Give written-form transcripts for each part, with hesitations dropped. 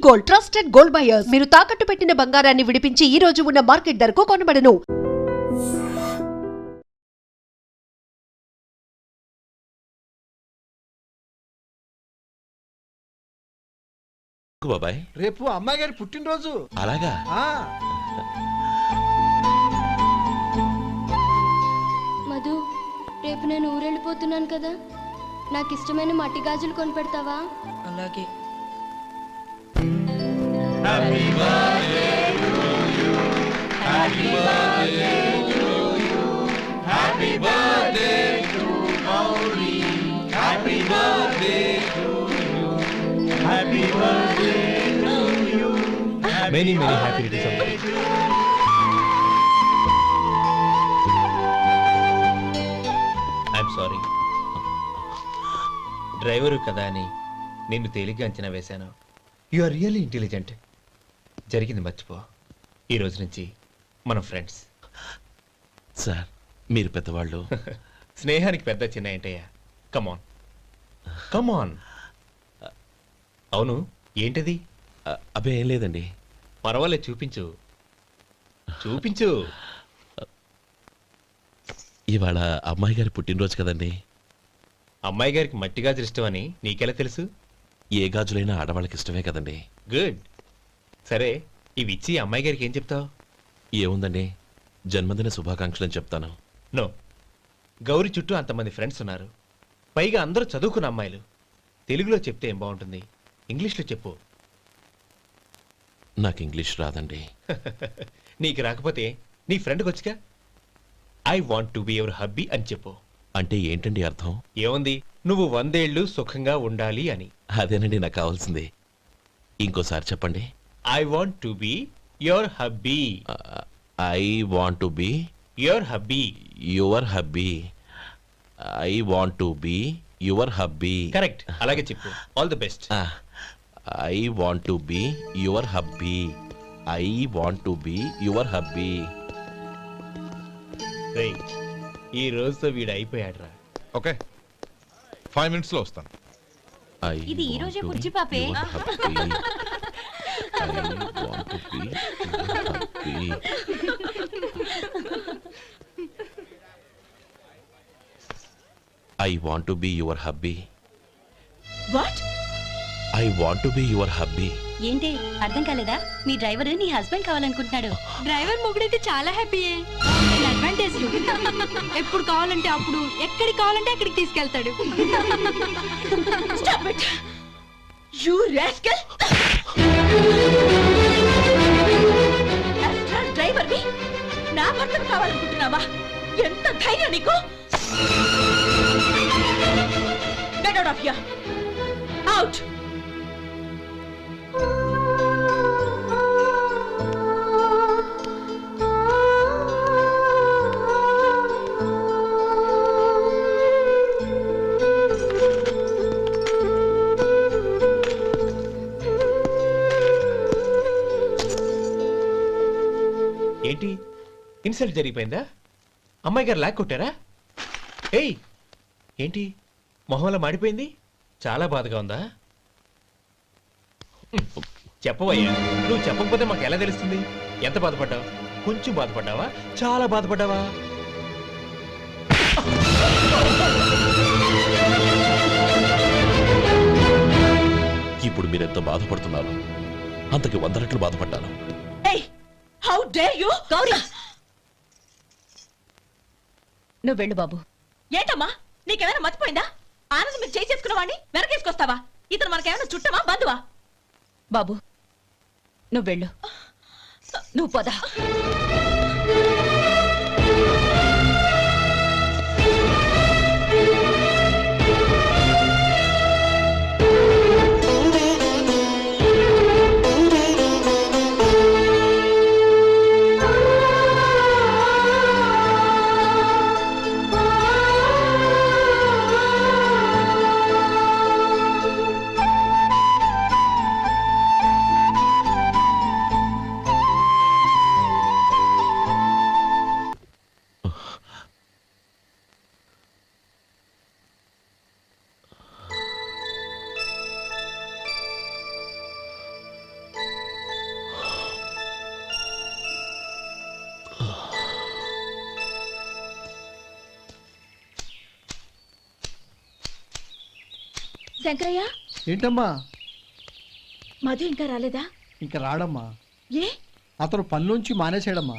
Gold, trusted gold buyers. మీరు తాకట్టు పెట్టిన బంగారాన్ని విడిపించి ఈ రోజు ఉన్న మార్కెట్ ధరకు కొనబడను. బాబాయ్ రేపు అమ్మాయి గారి పుట్టినరోజు. అలాగా? మధు, రేపు నేను ఊరెళ్ళిపోతున్నాను కదా, నాకు ఇష్టమైన మట్టి గాజులు కొనిపెడతావా? అలాగే. Many happy returns of the day. I'm sorry. Driver కదా అని నిన్ను తేలిగ్గా అంచనా వేశాను. You are really intelligent. జరిగింది మర్చిపో. ఈ రోజు నుంచి మనం ఫ్రెండ్స్. సార్ మీరు పెద్దవాళ్ళు. స్నేహానికి పెద్ద చిన్న ఏంటయ్యా? కమాన్ కమాన్. అవును, ఏంటది? అబ్బే ఏం లేదండి. పర్వాలేదు, చూపించు చూపించు. ఇవాళ అమ్మాయి గారి పుట్టినరోజు కదండి. అమ్మాయి గారికి మట్టి గాజులు ఇష్టమని నీకెలా తెలుసు? ఏ గాజులైనా ఆడవాళ్ళకి ఇష్టమే కదండి. గుడ్. సరే, ఇవి ఇచ్చి అమ్మాయి గారికి ఏం చెప్తావు? ఏముందండి, జన్మదిన శుభాకాంక్షలు అని చెప్తాను. నో, గౌరీ చుట్టూ అంతమంది ఫ్రెండ్స్ ఉన్నారు, పైగా అందరూ చదువుకున్న అమ్మాయిలు. తెలుగులో చెప్తే ఏం బాగుంటుంది? ఇంగ్లీష్లో చెప్పు. నాకు ఇంగ్లీష్ రాదండి. నీకు రాకపోతే నీ ఫ్రెండ్కి వచ్చిగా I want to be your hubby అని చెప్పు. అంటే ఏంటండి అర్థం? ఏముంది, నువ్వు 100 ఏళ్ళు సుఖంగా ఉండాలి అని. అదేనండి నాకు కావాల్సింది. ఇంకోసారి చెప్పండి. I want to be your hubby. I want to be your hubby. Your hubby. I want to be your hubby. Correct, అలాగే చెప్పు. All the best. I want to be your hubby. I want to be your hubby. ఈ రోజుతో వీడు అయిపోయాడు రా. Okay, 5 minutes లో వస్తాను. ఇది ఈ రోజే పుచ్చి పాపే. I want to be your hubby. What? I want to be your hubby. ఏంటి అర్థం కాలేదా? మీ డ్రైవర్ నీ హస్బెండ్ కావాలనుకుంటున్నాడు. డ్రైవర్ మొగుడైతే చాలా హ్యాపీయే. అడ్వాంటేజ్ ఎప్పుడు కావాలంటే అప్పుడు, ఎక్కడికి కావాలంటే అక్కడికి తీసుకెళ్తాడు. Stop it! You rascal! Driver ని నా భర్తను కావాలనుకుంటున్నావా? ఎంత ధైర్యం నీకు! Get out of here! Out! ఏంటి, ఇన్సల్ట్ జరిగిపోయిందా? అమ్మాయి గారు లాక్ కొట్టారా? ఏయ్, ఏంటి మొహంలో మాడిపోయింది? చాలా బాధగా ఉందా? చెప్పవయ్యా, నువ్వు చెప్పకపోతే మాకు ఎలా తెలుస్తుంది? ఎంత బాధపడ్డావు? కొంచెం బాధపడ్డావా? చాలా బాధపడ్డావా? ఇప్పుడు మీరెంత బాధపడుతున్నారు, అంతకి 100 రెట్లు బాధపడ్డాను. Hey! How dare you! Gauri, నువ్వు వెళ్ళు బాబు. ఏంటమ్మా, నీకేమైనా మర్చిపోయిందా? ఆనందం మీరు చేసుకున్న వాడిని వెనకేసుకొస్తావా? ఇతను మనకేమైనా చుట్టమా, బంధువా? బాబు నువ్వు వెళ్ళు. నువ్వు పద. శంకరయ్య, ఏంటమ్మా? మధు ఇంకా రాలేదా? ఇంకా రాడమ్మా. ఏ? అతను పనిలోంచి మానేసాడమ్మా.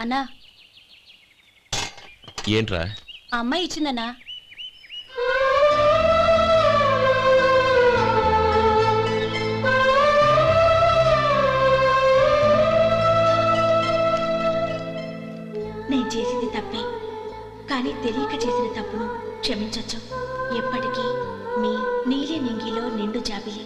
అన్నా, ఏంట్రా? ఆ అమ్మాయి ఇచ్చిందన్నా. నేను చేసింది తప్పే, కానీ తెలియక చేసిన తప్పును క్షమించొచ్చు. ఎప్పటికీ మీ నీలి నింగిలో నిండు జాబిలి.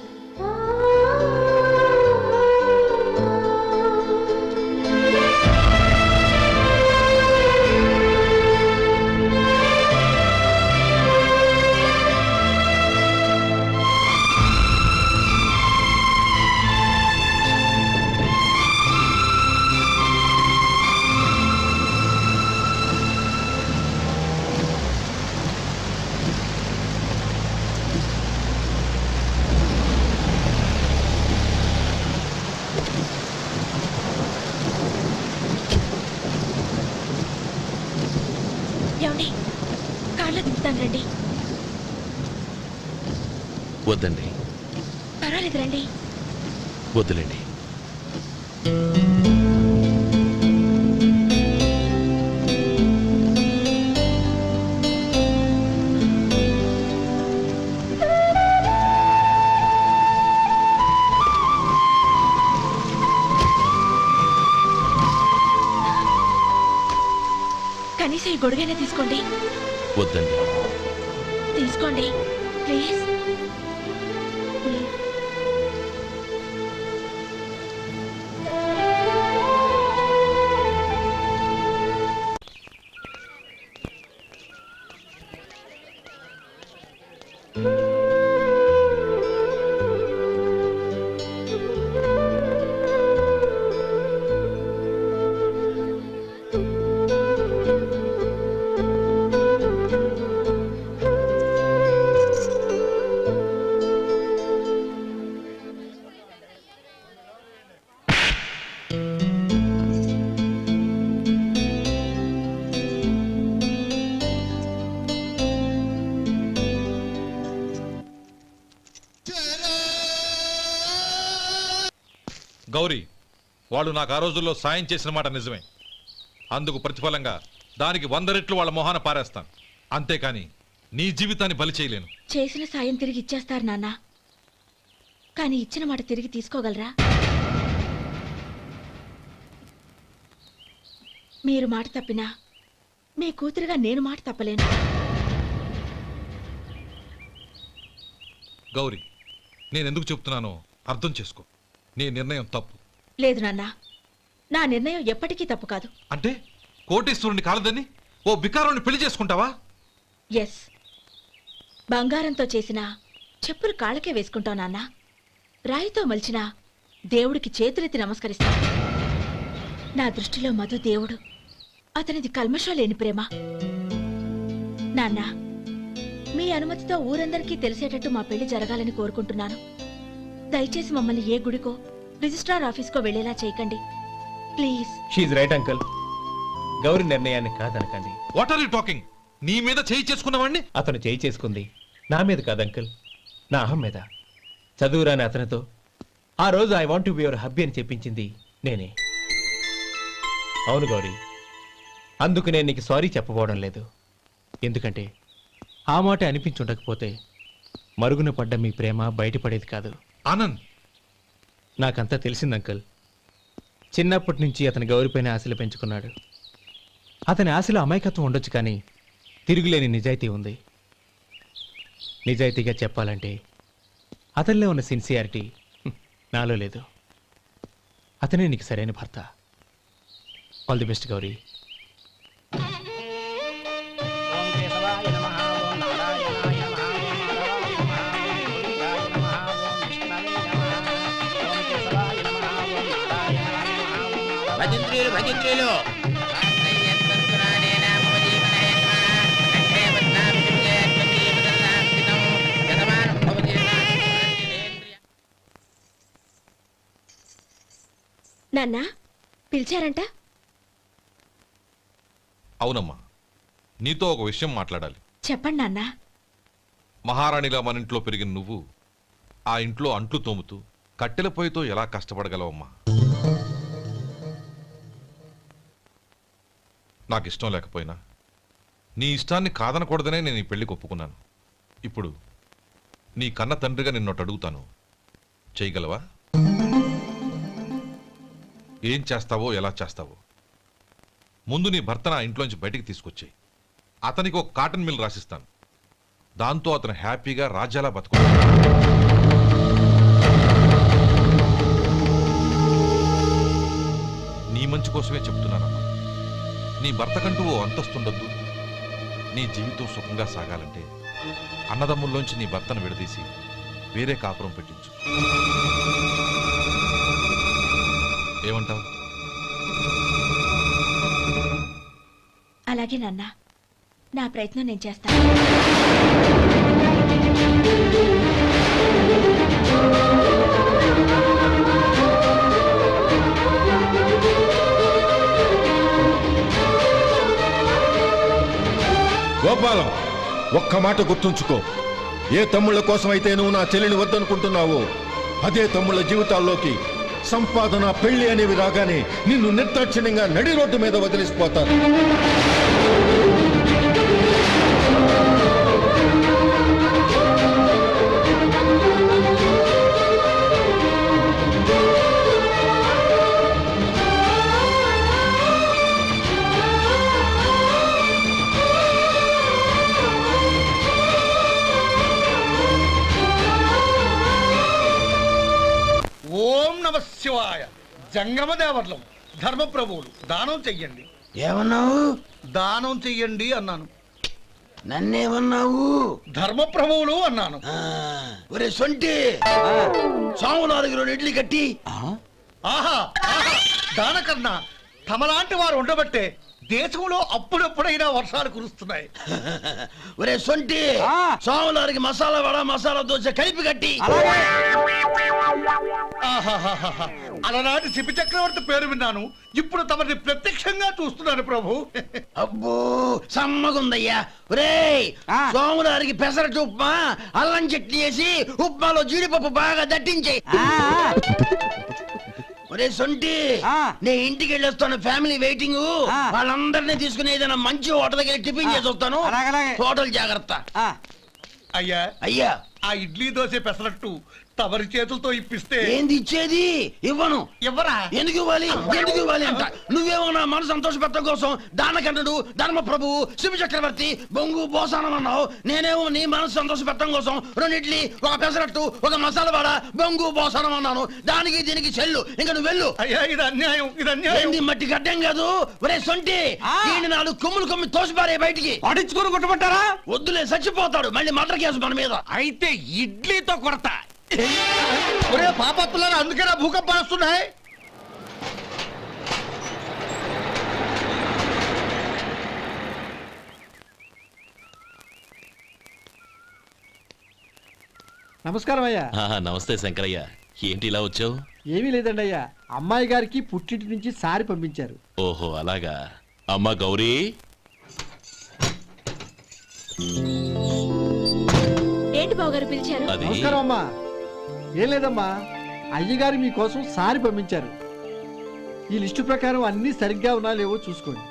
ఏమండి, కార్లో దింపుతాను రండి. వద్దండి, పర్వాలేదు రండి. వద్దులేండి. కనీసం ఈ గొడుగైనా తీసుకోండి. వద్దండి. తీసుకోండి ప్లీజ్. గౌరీ, వాళ్ళు నాకు ఆ రోజుల్లో సాయం చేసిన మాట నిజమే. అందుకు ప్రతిఫలంగా దానికి 100 రెట్లు వాళ్ళ మొహాన పారేస్తాను. అంతేకాని నీ జీవితాన్ని బలి చేయలేను. చేసిన సాయం తిరిగి ఇచ్చేస్తారు నాన్న, కానీ ఇచ్చిన మాట తిరిగి తీసుకోగలరా? మీరు మాట తప్పినా మీ కూతురుగా నేను మాట తప్పలేను. గౌరీ, నేనెందుకు చెప్తున్నానో అర్థం చేసుకో. నీ నిర్ణయం తప్పు. లేదు నాన్న, నా నిర్ణయం ఎప్పటికీ తప్పు కాదు. అంటే కోటీశ్వరుని కాలదని ఓ బికారుని పెళ్లి చేసుకుంటావా? ఎస్, బంగారంతో చేసిన చెప్పులు కాళ్ళకే వేసుకుంటావు నాన్న. రాయితో మలిచిన దేవుడికి చేతులెత్తి నమస్కరిస్తా. నా దృష్టిలో మధు దేవుడు, అతనిది కల్మషం లేని ప్రేమ. నాన్న, మీ అనుమతితో ఊరందరికీ తెలిసేటట్టు మా పెళ్లి జరగాలని కోరుకుంటున్నాను. దయచేసి మమ్మల్ని ఏ గుడికో రిజిస్ట్రార్ ఆఫీస్కో వెళ్లేలా చేయకండి ప్లీజ్. షీఈ్ రైట్ అంకుల్. గౌరీ నిర్ణయాన్ని కాదనకండి. What are you talking? నీ మీద చేయి చేసుకున్నవాడిని అతను చేయి చేసుకుంది నా మీద కాదు అంకుల్, నా అహం మీద. చదువురాని అతనితో ఆ రోజు I want to be your hubby అని చెప్పించింది నేనే. అవును గౌరీ, అందుకు నేను నీకు సారీ చెప్పబోవడం లేదు. ఎందుకంటే ఆ మాట అనిపించుండకపోతే మరుగున పడ్డ మీ ప్రేమ బయటపడేది కాదు. ఆనంద్, నాకంతా తెలిసింది అంకుల్. చిన్నప్పటి నుంచి అతని గౌరీపైన ఆశలు పెంచుకున్నాడు. అతని ఆశలో అమాయకత్వం ఉండొచ్చు, కానీ తిరుగులేని నిజాయితీ ఉంది. నిజాయితీగా చెప్పాలంటే అతనిలో ఉన్న సిన్సియారిటీ నాలో లేదు. అతనే నీకు సరైన భర్త. All the best Gauri. భజంత్రీలు నాన్న పిలిచారంట? అవునమ్మా, నీతో ఒక విషయం మాట్లాడాలి. చెప్పండి నాన్న. మహారాణిలా మన ఇంట్లో పెరిగిన నువ్వు ఆ ఇంట్లో అంట్లు తోముతూ కట్టెల పొయ్యితో ఎలా కష్టపడగలవమ్మా? నాకు ఇష్టం లేకపోయినా నీ ఇష్టాన్ని కాదనకూడదనే నేను ఈ పెళ్లికి ఒప్పుకున్నాను. ఇప్పుడు నీ కన్న తండ్రిగా నిన్నొట్టు అడుగుతాను, చేయగలవా? ఏం చేస్తావో, ఎలా చేస్తావో ముందు నీ భర్తను ఆ ఇంట్లోంచి బయటికి తీసుకొచ్చాయి. అతనికి ఒక కాటన్ మిల్ రాసిస్తాను. దాంతో అతను హ్యాపీగా రాజ్యాలా బతుకుతాడు. నీ మంచి కోసమే చెప్తున్నానమ్మా. నీ భర్తకంటూ ఓ అంతస్తుండొద్దు. నీ జీవితం సుఖంగా సాగాలంటే అన్నదమ్ముల్లోంచి నీ భర్తను విడదీసి వేరే కాపురం పెట్టించు. ఏమంటావు? అలాగే నాన్న, నా ప్రయత్నం నేను చేస్తాను. గోపాలం, ఒక్క మాట గుర్తుంచుకో. ఏ తమ్ముళ్ళ కోసమైతే నువ్వు నా చెల్లిని వద్దనుకుంటున్నావో అదే తమ్ముళ్ళ జీవితాల్లోకి సంపాదన, పెళ్లి అనేవి రాగానే నిన్ను నిర్దాక్షిణ్యంగా నడి రోడ్డు మీద వదిలిసిపోతారు. ఓం నమ శివాయ. జంగమదేవర్లం, ధర్మప్రభువులు, దానం చెయ్యండి. ఏమన్నావు? దానం చెయ్యండి అన్నాను. నన్నేమన్నావు? ధర్మప్రభువులు అన్నాను. ఒరే సొంటి, సాము 4 ఇడ్లీ కట్టి. ఆహా ఆహా, దానకన్నా తమలాంటి వారు ఉండబట్టే దేశంలో అప్పుడెప్పుడైనా వర్షాలు కురుస్తున్నాయి. ఒరే సొంటి, సాము 4 మసాలా వడ, మసాలా దోశ కలిపి కట్టి. ఆహాహాహా, అలనాటి శిపి చక్రవర్తి పేరు విన్నాను, ఇప్పుడు తమని ప్రత్యక్షంగా చూస్తున్నాను ప్రభు. అబ్బో సమ్మగుందయ్యా. ఒరే సోము 4 పెసరట్టు ఉప్మా, అల్లం చట్నీ వేసి ఉప్మాలో జీడిపప్పు బాగా దట్టించే. ఒరే సొంటి, నేను ఇంటికి వెళ్ళొస్తాను, ఫ్యామిలీ వెయిటింగ్. వాళ్ళందరినీ తీసుకుని ఏదైనా మంచి హోటల్ దగ్గర టిఫిన్ చేసి వస్తాను. హోటల్ జాగ్రత్త. అయ్యా అయ్యా, ఆ ఇడ్లీ దోశ పెసరట్టు తమరి చేతులతో ఇప్పిస్తే. ఏంది ఇచ్చేది? ఇవ్వను. ఎవరా? ఎందుకు ఇవ్వాలి? ఎందుకు ఇవ్వాలి అంట? నువ్వేమో నా మనసు సంతోషపెట్టడం కోసం దానకన్నుడు, ధర్మ ప్రభువు, శివ చక్రవర్తి, బొంగు బోసానం అన్నావు. నేనేమో నీ మనసు సంతోషపెట్టడం కోసం 2 ఇడ్లీ, ఒక పెసరట్టు, ఒక మసాలా వాడ, బొంగు బోసానం అన్నాను. దానికి దీనికి చెల్లు. ఇంకా నువ్వు వెళ్ళు. అయ్యా ఇది అన్యాయం, ఇది అన్యాయం. ఏంది మట్టి గడ్డం కాదు. ఒరే సొంటి, ఈయన 4 కొమ్ములు కొమ్మి తోసిపారే బయటికి. పడించుకొని కొట్టమంటారా? వద్దులే, చచ్చిపోతాడు. మళ్ళీ మర్డర్ కేసు మన మీద. అయితే ఇడ్లీతో కొడతా. ఒరే పాపత్తులారా, అందుకే నా భూకంపాలు వస్తున్నాయి. నమస్కారం అయ్యా. నమస్తే శంకరయ్య, ఏంటి ఇలా వచ్చావు? ఏమీ లేదండి అయ్యా, అమ్మాయి గారికి పుట్టింటి నుంచి సారి పంపించారు. ఓహో అలాగా. అమ్మా గౌరీ, ఏంటి బావగారు పిలిచారు? అది నమస్కారం అమ్మా. ఏం లేదమ్మా, అయ్యగారు మీకోసం సారి పంపించారు. ఈ లిస్టు ప్రకారం అన్ని సరిగ్గా ఉన్నా లేవో చూసుకోండి.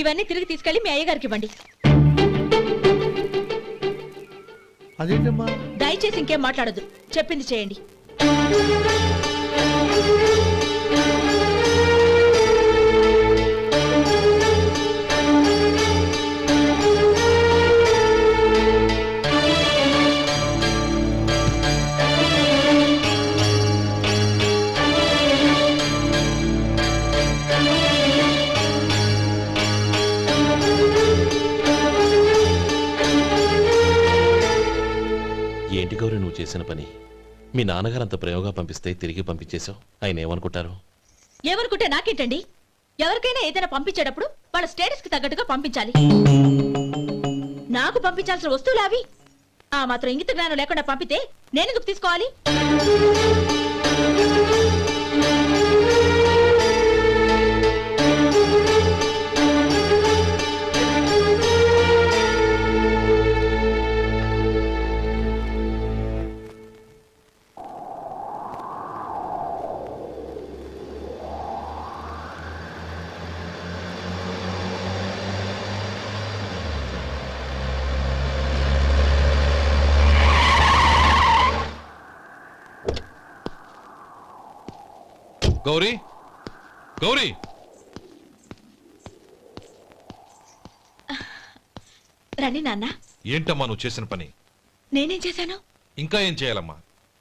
ఇవన్నీ తిరిగి తీసుకెళ్లి మీ అయ్యగారికి ఇవ్వండి. అదేంటమ్మా? దయచేసి ఇంకేం మాట్లాడదు, చెప్పింది చేయండి. ఏంటి గౌరీ నువ్వు చేసిన పని? మీ నాన్నగారు అంత ప్రేమగా పంపిస్తే తిరిగి పంపించేశావు. ఆయన ఏమనుకుంటారు? ఏమనుకుంటే నాకేంటండి? ఎవరికైనా ఏదైనా పంపించేటప్పుడు వాళ్ళ స్టేటస్ కి తగ్గట్టుగా పంపించాలి. నాకు పంపించాల్సిన వస్తువులు అవి. ఆ మాత్రం ఇంగిత జ్ఞానం లేకుండా పంపితే నేనెందుకు తీసుకోవాలి? గౌరీ, గౌరీ, రండి నాన్న. ఏంటమ్మా నువ్వు చేసిన పని? నేనేం చేశాను? ఇంకా ఏం చేయాలమ్మా?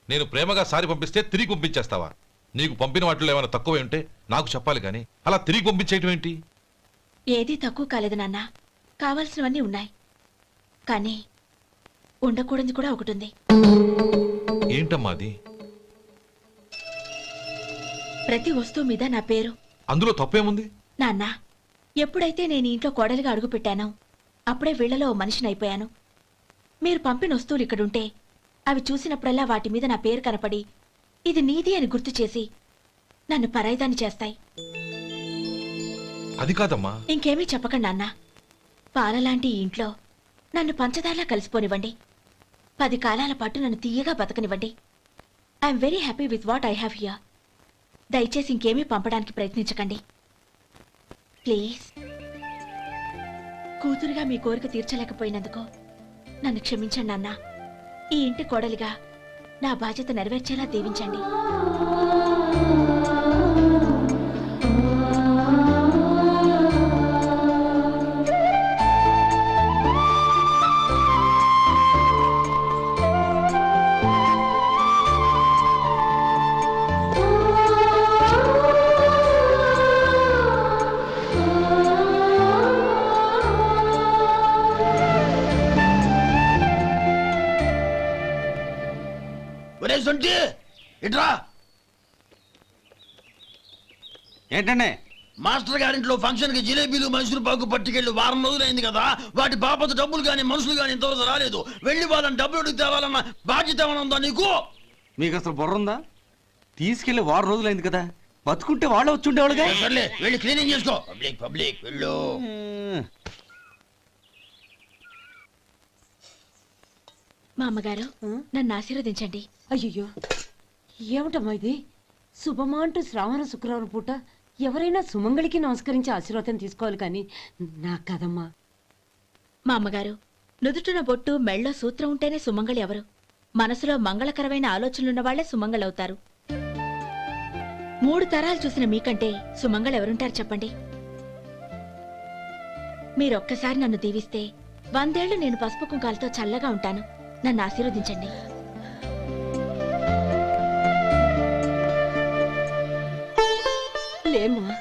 నేను ప్రేమగా సారి పంపిస్తే తిరిగి పంపించేస్తావా? నీకు పంపిన వాటిలో ఏమైనా తక్కువ ఉంటే నాకు చెప్పాలి కానీ అలా తిరిగి పంపించేయటం ఏంటి? ఏదీ తక్కువ కాలేదు నాన్న. కావాల్సినవన్నీ ఉన్నాయి, కానీ ఉండకూడదు కూడా ఒకటి ఉంది. ఏంటమ్మా అది? ప్రతి వస్తువు మీద నా పేరు. అందులో తప్పేముంది? నాన్న, ఎప్పుడైతే నేను ఇంట్లో కోడలిగా అడుగు పెట్టానో అప్పుడే వీళ్లలో ఓ మనిషిని అయిపోయాను. మీరు పంపిన వస్తువులు ఇక్కడుంటే అవి చూసినప్పుడల్లా వాటి మీద నా పేరు కనపడి ఇది నీది అని గుర్తు చేసి నన్ను పరాయిదాన్ని చేస్తాయి. అది కాదమ్మా. ఇంకేమీ చెప్పకండి నాన్న. పాలలాంటి ఈ ఇంట్లో నన్ను పంచదారలా కలిసిపోనివ్వండి. 10 కాలాల పాటు నన్ను తీయగా బతకనివ్వండి. I'm very happy with what I have here. దయచేసి ఇంకేమీ పంపడానికి ప్రయత్నించకండి ప్లీజ్. కూతురుగా మీ కోరిక తీర్చలేకపోయినందుకు నన్ను క్షమించండి నాన్న. ఈ ఇంటి కోడలిగా నా బాధ్యత నెరవేర్చేలా దీవించండి. ఒరే సొంటి, ఇట్రా. ఏంటండి? మాస్టర్ గారింట్లో ఫంక్షన్ కి జిలేబీలు మైసూరు పాకు పట్టుకెళ్ళి వారం రోజులైంది కదా. వాటి బాపత డబ్బులు గాని మనుషులు గాని ఇంతవరకు రాలేదు. వెళ్ళి వాళ్ళని డబ్బులు అడిగి తేవాలన్న బాధ్యత ఏమైనా ఉందా నీకు? మీకు అసలు బుర్ర ఉందా? తీసుకెళ్లి వారం రోజులైంది కదా, బతుకుంటే వాళ్ళు వచ్చి ఉండేవాళ్ళుగా. సర్లే, వెళ్ళి క్లీనింగ్ చేసుకో. పబ్లిక్ పబ్లిక్ వెళ్ళు. మా అమ్మగారు నన్ను ఆశీర్వదించండి. అయ్యో ఏమిటమ్మా ఇది? శుభమా అంటూ శ్రావణ శుక్రవారం పూట ఎవరైనా సుమంగళికి నమస్కరించి ఆశీర్వాదం తీసుకోవాలి కానీ నాకు కదమ్మా. మా అమ్మగారు, నుదుటిన బొట్టు మెళ్ళో సూత్రం ఉంటేనే సుమంగళి ఎవరు? మనసులో మంగళకరమైన ఆలోచనలున్న వాళ్లే సుమంగళవుతారు. 3 తరాలు చూసిన మీకంటే సుమంగళ ఎవరుంటారు చెప్పండి? మీరొక్కసారి నన్ను దీవిస్తే 100 ఏళ్లు నేను పసుపు కుంకాలతో చల్లగా ఉంటాను. నన్ను ఆశీర్వదించండి. లేమ్మా,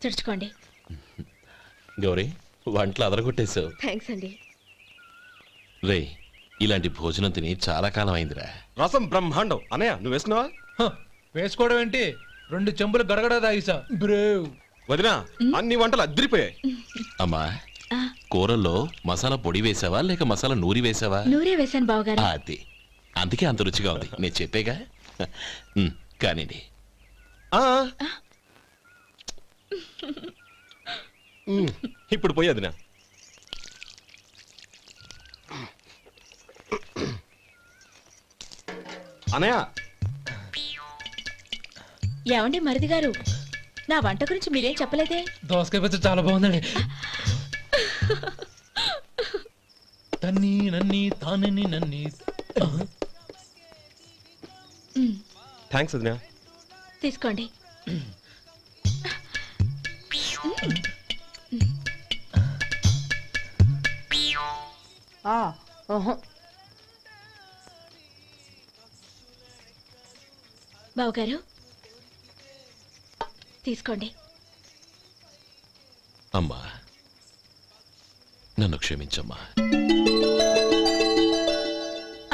తుడుచుకోండి. గౌరీ, వంటలు అదరగొట్టేశావు. థ్యాంక్స్ అండి. రే, ఇలాంటి భోజనం తిని చాలా కాలం అయిందిరా. రసం బ్రహ్మాండం. అనయ్య నువ్వు వేసుకున్నావా? వేసుకోవడం ఏంటి? 2 చెంబులు గడగడ తాగిసా బ్రేవ్. వదినా, అన్ని వంటలు అద్దరిపోయాయి. అమ్మా, కూరల్లో మసాలా పొడి వేసావా లేక మసాలా నూరి వేసావా? నూరే వేశాను బావగారు. అది అందుకే అంత రుచిగా ఉంది. నేను చెప్పేగా. కానివ్వండి. ఇప్పుడు పోయి వదినా. అనయ్య, ఏమండి మరిది గారు, నా వంట గురించి మీరేం చెప్పలేదే? దోసకాయ పచ్చడి చాలా బాగుందండి. తన్ని నన్ని తానని నన్ని. థ్యాంక్స్ వదినా. తీసుకోండి. బావగారు తీసుకోండి. అమ్మా, నన్ను క్షమించమ్మా.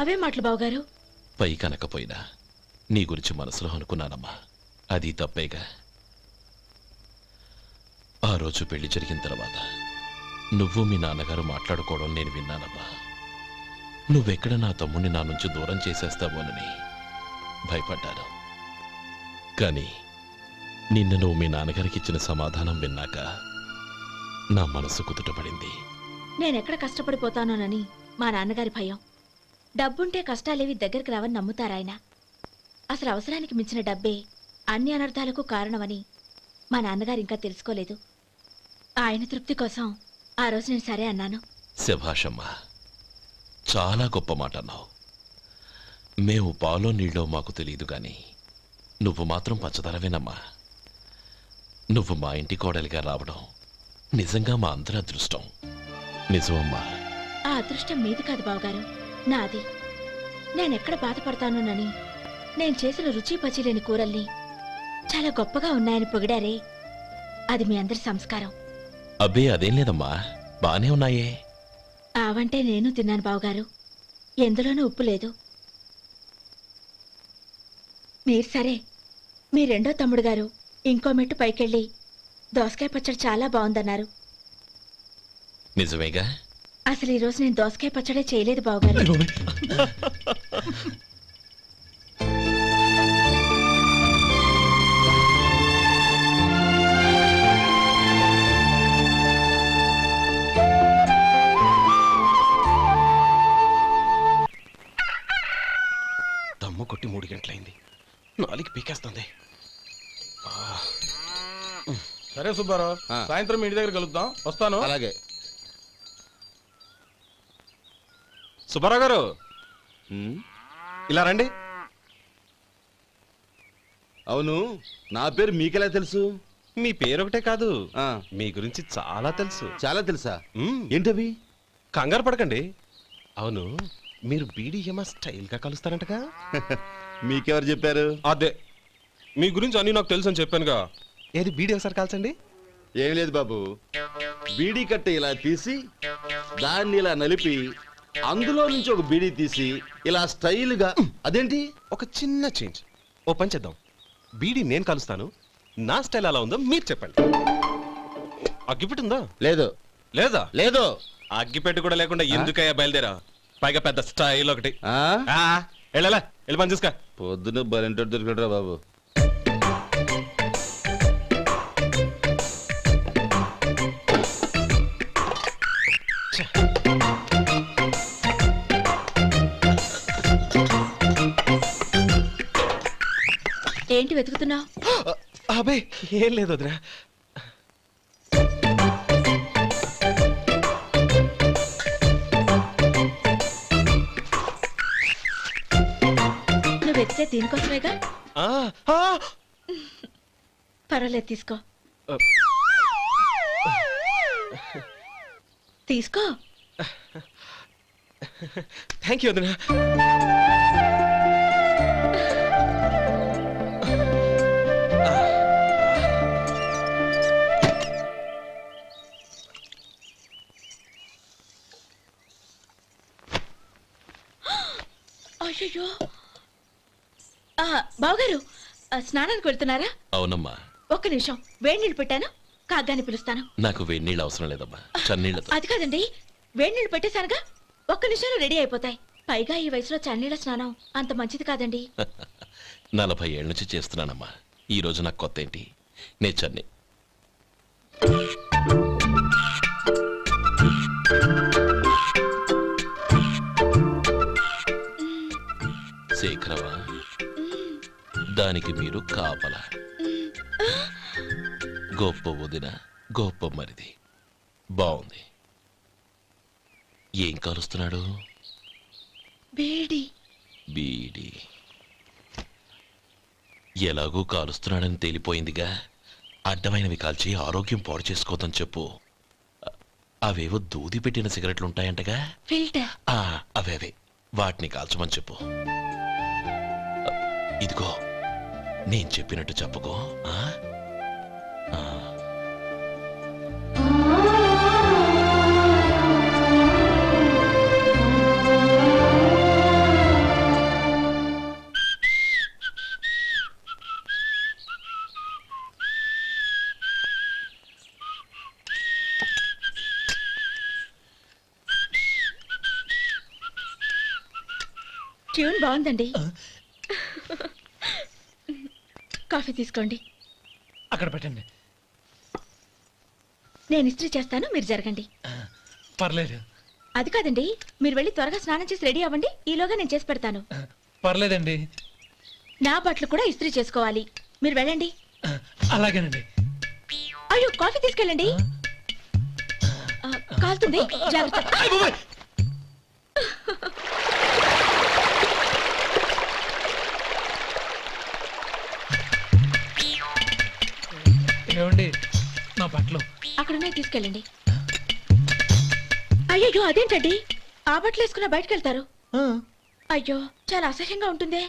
అవే మాటలు బావగారు. పై కనకపోయినా నీ గురించి మనసులో అనుకున్నానమ్మా. అది తప్పేగా. ఆ రోజు పెళ్లి జరిగిన తర్వాత నువ్వు మీ నాన్నగారు మాట్లాడుకోవడం నేను విన్నానమ్మా. నువ్వెక్కడ నా తమ్ముణ్ణి నా నుంచి దూరం చేసేస్తావోనని భయపడ్డాను. కానీ నిన్న నువ్వు మీ నాన్నగారికి ఇచ్చిన సమాధానం విన్నాక నా మనసు కుదుటపడింది. నేనెక్కడ కష్టపడిపోతానోనని మా నాన్నగారి భయం. డబ్బుంటే కష్టాలేవి దగ్గరికి రావని నమ్ముతారాయన. అసలు అవసరానికి మించిన డబ్బే అన్ని అనర్థాలకు కారణమని మా నాన్నగారు ఇంకా తెలుసుకోలేదు. ఆయన తృప్తి కోసం ఆ రోజు నేను సరే అన్నాను. శభాషమ్మా, చాలా గొప్ప మాట అన్నావు. మేము పాలో నీళ్ళో మాకు తెలియదు గాని నువ్వు మాత్రం పంచదారవేనమ్మా. నువ్వు మా ఇంటి కోడలిగా రావడం నిజంగా మా అందరి అదృష్టం. నిజమమ్మా. ఆ అదృష్టం మీది కాదు బావగారు, నాది. నేనెక్కడ బాధపడతానోనని నేను చేసిన రుచి పచిలేని కూరల్ని చాలా గొప్పగా ఉన్నాయని పొగిడారే, అది మీ అందరి సంస్కారం. అబ్బే అదేం లేదమ్మా, బానే ఉన్నాయే. ఆవంటే నేను తిన్నాను బావగారు, ఎందులోనూ ఉప్పు లేదు. మీరు సరే, మీ రెండో తమ్ముడు గారు ఇంకో మెట్టు పైకెళ్ళి దోసకాయ పచ్చడి చాలా బాగుందన్నారు. నిజమేగా? అసలు ఈరోజు నేను దోసకాయ పచ్చడే చేయలేదు బావగారు. దమ్ము కొట్టి 3 గంటలైంది, 4 పీకేస్తుంది. సరే సుబ్బారావు, సాయంత్రం ఇంటి దగ్గర కలుద్దాం. వస్తాను. అలాగే. సుబ్బారావు గారు, ఇలా రండి. అవును, నా పేరు మీకెలా తెలుసు? మీ పేరు ఒకటే కాదు, మీ గురించి చాలా తెలుసు. చాలా తెలుసా? ఏంటవి? కంగారు పడకండి. అవును, మీరు బీడీఎం స్టైల్ గా కలుస్తారంటగా? మీకెవరు చెప్పారు? అదే, మీ గురించి అన్ని నాకు తెలుసు అని చెప్పానుగా. ఏది బీడీ ఒకసారి కాల్చండి. ఏం లేదు బాబు, బీడీ కట్ట ఇలా తీసి దాన్ని ఇలా నలిపి అందులో నుంచి ఒక బీడీ తీసి ఇలా స్టైల్గా. అదేంటి? ఒక చిన్న చేంజ్. ఓ పని చేద్దాం, బీడీ నేను కలుస్తాను, నా స్టైల్ అలా ఉందో మీరు చెప్పండి. అగ్గిపెట్టి ఉందా? లేదు. లేదా? లేదు. అగ్గిపెట్టి కూడా లేకుండా ఎందుకయ్యా బయలుదేరా? పైగా పెద్ద స్టైల్ ఒకటి. వెళ్ళాలా, వెళ్ళి పని చూసుకో. పొద్దున బలింటోడు దొరికడరా బాబు. ఏంటి వెతుకుతున్నావు? అబే ఏం లేదు వదినా. నువ్వు వెతికే దీనికోసమేగా. పర్వాలేదు, తీసుకో. తీసుకో. థ్యాంక్ యూ వదినా. అయ్యో, బావగారు స్నానానికి వెళ్తున్నారా? అవునమ్మా. ఒక్క నిమిషం, వేడి నీళ్ళు పెట్టాను, కాగ్గాని పిలుస్తాను. నాకు వేడి నీళ్ళు అవసరం లేదమ్మా, చన్నీళ్ళతో. అది కాదండి, వేడి నీళ్ళు పెట్టేశానుగా, ఒక్క నిమిషంలో రెడీ అయిపోతాయి. పైగా ఈ వయసులో చన్నీళ్ళ స్నానం అంత మంచిది కాదండి. 40 ఏళ్ళ నుంచి చేస్తున్నానమ్మా. ఈ రోజు నాకు కొత్త ఏంటి? నే చన్ని. శేఖరవా, దానికి మీరు కాపలా. గొప్ప వదిన, గొప్ప మరిది. బాగుంది. ఏం కాలుస్తున్నాడు? బీడి. బీడి ఎలాగూ కాలుస్తున్నాడని తేలిపోయిందిగా. అడ్డమైనవి కాల్చి ఆరోగ్యం పాడు చేసుకోదని చెప్పు. అవేవో దూది పెట్టిన సిగరెట్లుంటాయంటగా, ఫిల్టర్. అవే వాటిని కాల్చమని చెప్పు. ఇదిగో, నేను చెప్పినట్టు చెప్పుకో. ట్యూన్ బాగుందండి. కాఫీ తీసుకోండి. అక్కడ పెట్టండి. నేను ఇస్త్రీ చేస్తాను, మీరు జరగండి. పర్లేదు. అది కాదండి, మీరు వెళ్ళి త్వరగా స్నానం చేసి రెడీ అవ్వండి, ఈలోగా నేను చేసి పెడతాను. పర్లేదండి. నా బట్టలు కూడా ఇస్త్రీ చేసుకోవాలి, మీరు వెళ్ళండి. అలాగేనండి. అయ్యో, కాఫీ తీసుకెళ్ళండి. కాలుతుంది, జాగ్రత్త. ఏమండి, నా బట్టలు అక్కడున్నాయి, తీసుకెళ్ళండి. అయ్యో, అదేంటండి, ఆ బట్టలు వేసుకున్న బయటకు వెళ్తారు? అయ్యో, చాలా అసహ్యంగా ఉంటుందే.